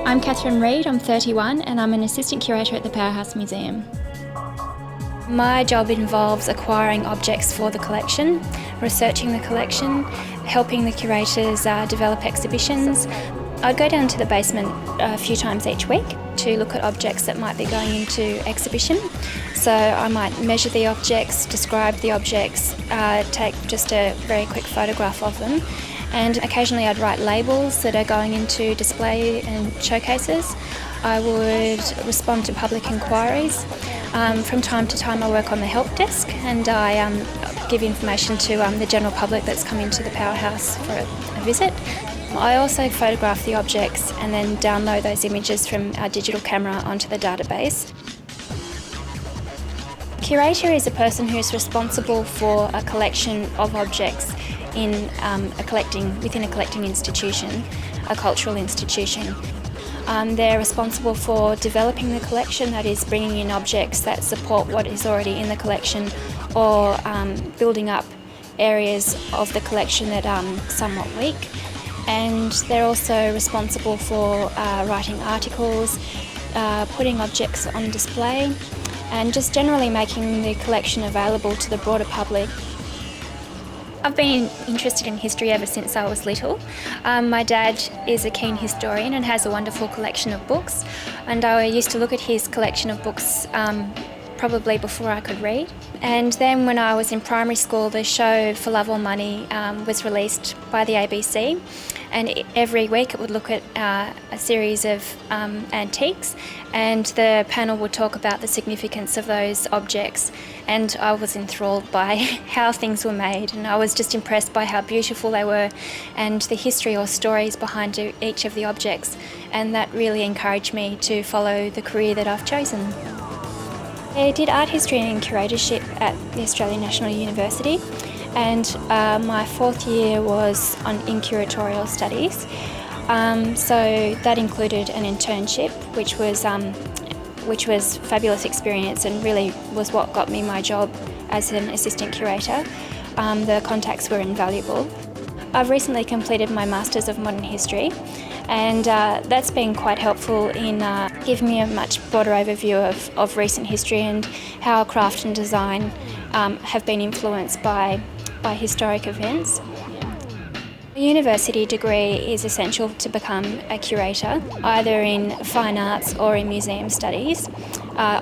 I'm Catherine Reid, I'm 31 and I'm an assistant curator at the Powerhouse Museum. My job involves acquiring objects for the collection, researching the collection, helping the curators develop exhibitions. I'd go down to the basement a few times each week to look at objects that might be going into exhibition. So I might measure the objects, describe the objects, take just a very quick photograph of them. And occasionally I'd write labels that are going into display and showcases. I would respond to public inquiries. From time to time I work on the help desk and I give information to the general public that's come into the Powerhouse for a visit. I also photograph the objects and then download those images from our digital camera onto the database. Curator is a person who's responsible for a collection of objects within a collecting institution, a cultural institution. They're responsible for developing the collection, that is bringing in objects that support what is already in the collection, or building up areas of the collection that are somewhat weak. And they're also responsible for writing articles, putting objects on display, and just generally making the collection available to the broader public. I've been interested in history ever since I was little. My dad is a keen historian and has a wonderful collection of books, and I used to look at his collection of books probably before I could read. And then when I was in primary school, the show For Love or Money was released by the ABC, and every week it would look at a series of antiques, and the panel would talk about the significance of those objects. And I was enthralled by how things were made, and I was just impressed by how beautiful they were and the history or stories behind each of the objects, and that really encouraged me to follow the career that I've chosen. I did art history and curatorship at the Australian National University, and my fourth year was in curatorial studies. So that included an internship, which was a fabulous experience and really was what got me my job as an assistant curator. The contacts were invaluable. I've recently completed my Masters of Modern History, and that's been quite helpful in giving me a much broader overview of recent history and how craft and design have been influenced by historic events. A university degree is essential to become a curator, either in fine arts or in museum studies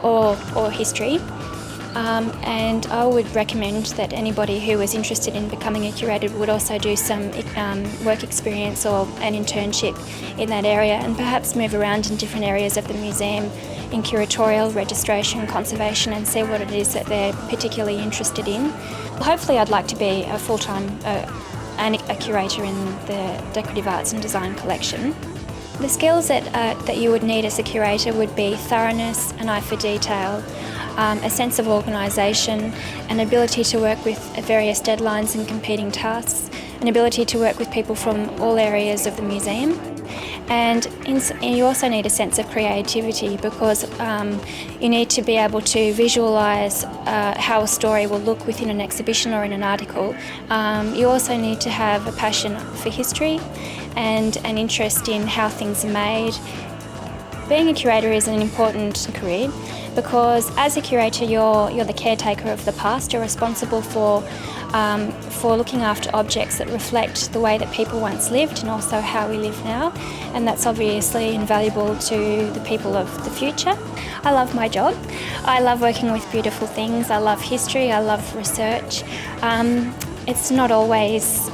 or history. And I would recommend that anybody who was interested in becoming a curator would also do some work experience or an internship in that area, and perhaps move around in different areas of the museum in curatorial, registration, conservation, and see what it is that they're particularly interested in. Hopefully I'd like to be a full-time a curator in the decorative arts and design collection. The skills that you would need as a curator would be thoroughness, an eye for detail, a sense of organisation, an ability to work with various deadlines and competing tasks, an ability to work with people from all areas of the museum. And you also need a sense of creativity, because you need to be able to visualise how a story will look within an exhibition or in an article. You also need to have a passion for history and an interest in how things are made. Being a curator is an important career, because as a curator you're the caretaker of the past. You're responsible for looking after objects that reflect the way that people once lived and also how we live now, and that's obviously invaluable to the people of the future. I love my job. I love working with beautiful things. I love history. I love research. It's not always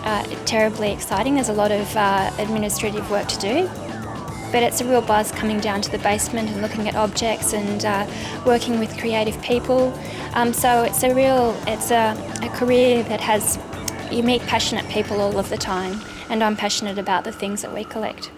terribly exciting. There's a lot of administrative work to do. But it's a real buzz coming down to the basement and looking at objects and working with creative people. So it's a career that you meet passionate people all of the time, and I'm passionate about the things that we collect.